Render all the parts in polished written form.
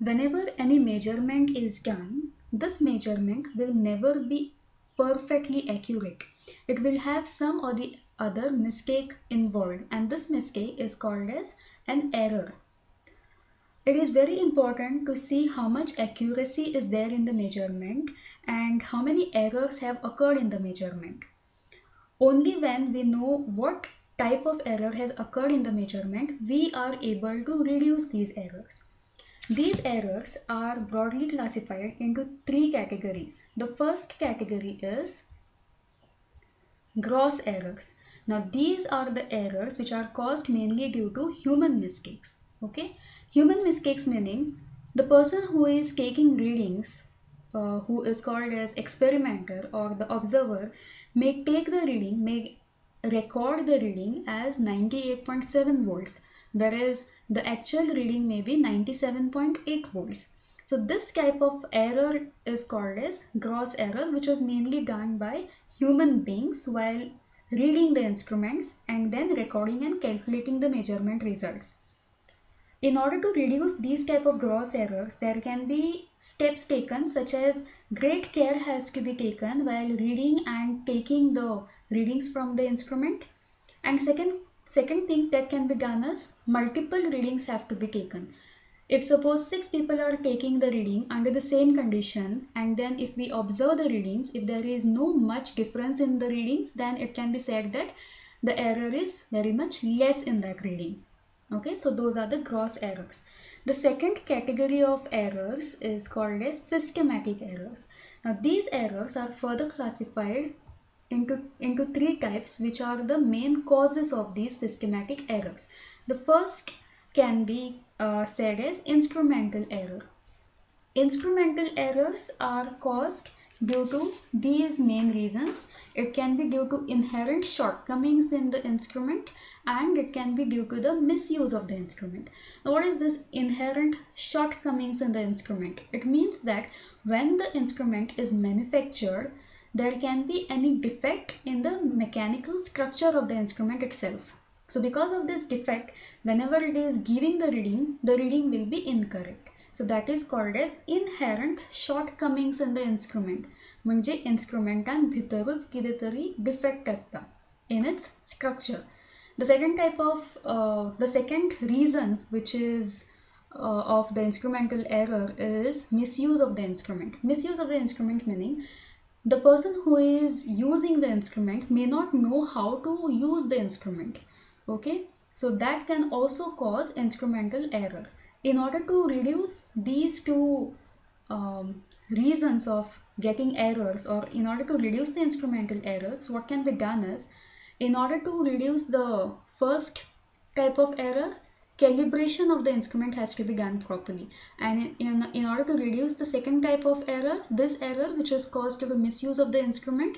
Whenever any measurement is done, this measurement will never be perfectly accurate. It will have some or the other mistake involved, and this mistake is called as an error. It is very important to see how much accuracy is there in the measurement and how many errors have occurred in the measurement. Only when we know what type of error has occurred in the measurement, we are able to reduce these errors. These errors are broadly classified into three categories. The first category is gross errors. Now these are the errors which are caused mainly due to human mistakes. Okay, human mistakes meaning the person who is taking readings, who is called as experimenter or the observer, may take the reading, may record the reading as 98.7 volts, whereas the actual reading may be 97.8 volts. So this type of error is called as gross error, which is mainly done by human beings while reading the instruments and then recording and calculating the measurement results. In order to reduce these type of gross errors, there can be steps taken, such as great care has to be taken while reading and taking the readings from the instrument. And second thing that can be done is multiple readings have to be taken. If suppose 6 people are taking the reading under the same condition, and then if we observe the readings, if there is no much difference in the readings, then it can be said that the error is very much less in that reading. Okay, so those are the gross errors. The second category of errors is called as systematic errors. Now these errors are further classified into three types, which are the main causes of these systematic errors. The first can be said as instrumental error. Instrumental errors are caused due to these main reasons. It can be due to inherent shortcomings in the instrument, and it can be due to the misuse of the instrument. Now, what is this inherent shortcomings in the instrument? It means that when the instrument is manufactured, there can be any defect in the mechanical structure of the instrument itself. So because of this defect, whenever it is giving the reading will be incorrect. So that is called as inherent shortcomings in the instrument. म्हणजे instrumentan भितरच कितीतरी defect असता in its structure. The second reason which is of the instrumental error is misuse of the instrument. Misuse of the instrument meaning the person who is using the instrument may not know how to use the instrument. Okay, so that can also cause instrumental error. In order to reduce these two reasons of getting errors, or in order to reduce the instrumental errors, what can be done is, in order to reduce the first type of error, calibration of the instrument has to be done properly. And in order to reduce the second type of error, this error which is caused due to misuse of the instrument,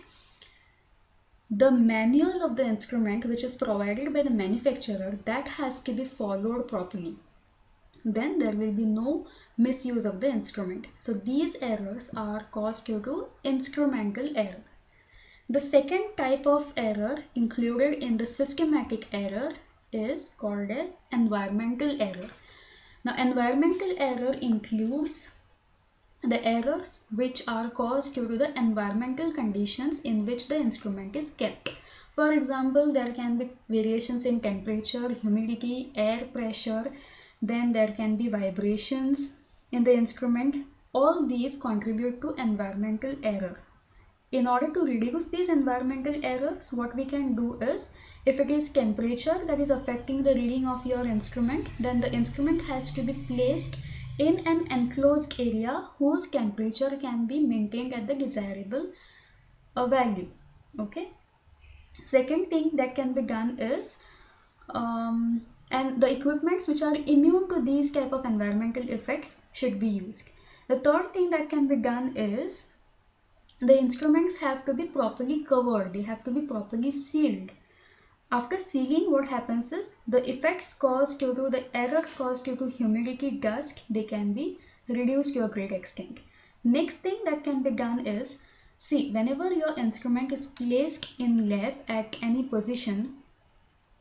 the manual of the instrument which is provided by the manufacturer, that has to be followed properly. Then there will be no misuse of the instrument. So these errors are caused due to instrumental error. The second type of error included in the systematic error is called as environmental error. Now environmental error includes the errors which are caused due to the environmental conditions in which the instrument is kept. For example, there can be variations in temperature, humidity, air pressure, then there can be vibrations in the instrument. All these contribute to environmental error. In order to reduce these environmental errors, what we can do is, if it is temperature that is affecting the reading of your instrument, then the instrument has to be placed in an enclosed area whose temperature can be maintained at the desirable value. Okay. Second thing that can be done is, and the equipments which are immune to these type of environmental effects should be used. The third thing that can be done is, the instruments have to be properly covered, they have to be properly sealed. After sealing, what happens is, the effects caused due to the errors caused due to humidity, dust, they can be reduced to a great extent. Next thing that can be done is, see, whenever your instrument is placed in lab at any position,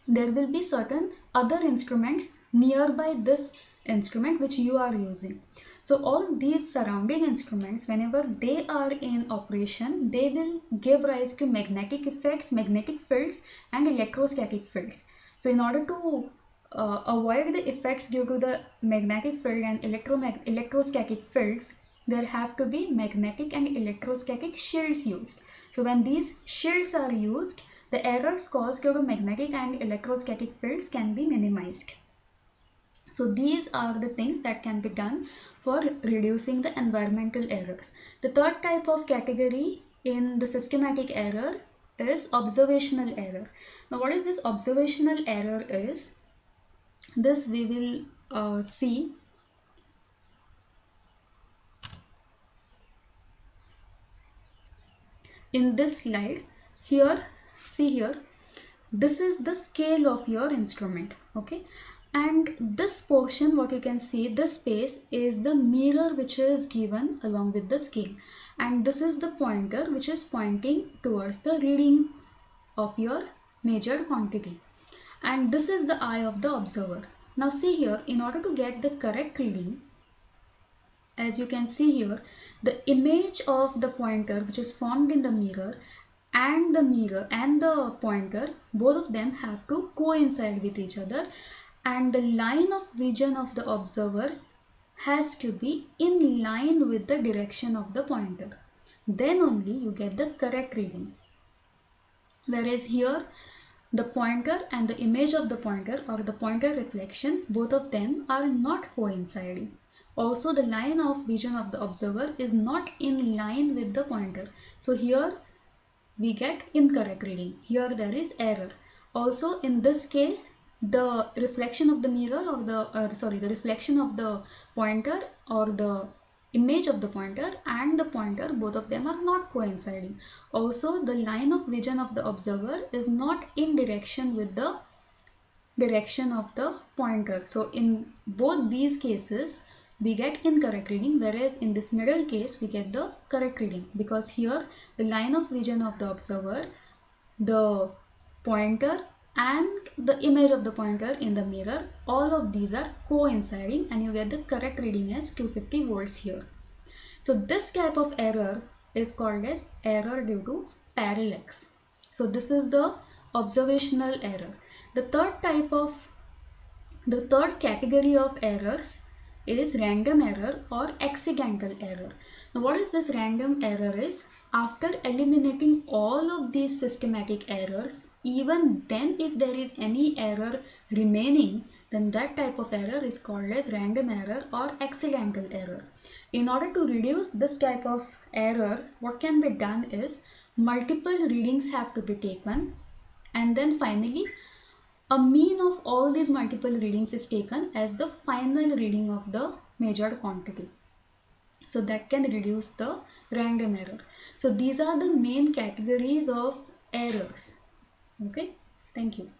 there will be certain other instruments nearby this instrument which you are using. So all these surrounding instruments, whenever they are in operation, they will give rise to magnetic effects, magnetic fields and electrostatic fields. So in order to avoid the effects due to the magnetic field and electrostatic fields, there have to be magnetic and electrostatic shields used. So when these shields are used, the errors caused due to magnetic and electrostatic fields can be minimized. So these are the things that can be done for reducing the environmental errors. The third type of category in the systematic error is observational error. Now what is this observational error is? This we will see in this slide. Here, see here, this is the scale of your instrument, okay, and this portion, what you can see, this space is the mirror which is given along with the scale, and this is the pointer which is pointing towards the reading of your measured quantity, and this is the eye of the observer. Now see here, in order to get the correct reading, as you can see here, the image of the pointer which is formed in the mirror and the pointer, both of them have to coincide with each other, and the line of vision of the observer has to be in line with the direction of the pointer. Then only you get the correct reading. Whereas here, the pointer and the image of the pointer or the pointer reflection, both of them are not coinciding. Also, the line of vision of the observer is not in line with the pointer. So here we get incorrect reading. Here there is error. Also in this case, the reflection of the mirror or the reflection of the pointer or the image of the pointer and the pointer, both of them are not coinciding. Also the line of vision of the observer is not in direction with the direction of the pointer. So in both these cases we get incorrect reading, whereas in this middle case we get the correct reading, because here the line of vision of the observer, the pointer and the image of the pointer in the mirror, all of these are coinciding and you get the correct reading as 250 volts here. So this type of error is called as error due to parallax. So this is the observational error. The third category of errors is random error or accidental error. Now what is this random error is? After eliminating all of these systematic errors, even then if there is any error remaining, then that type of error is called as random error or accidental error. In order to reduce this type of error, what can be done is multiple readings have to be taken, and then finally a mean of all these multiple readings is taken as the final reading of the measured quantity. So that can reduce the random error. So these are the main categories of errors. Okay, thank you.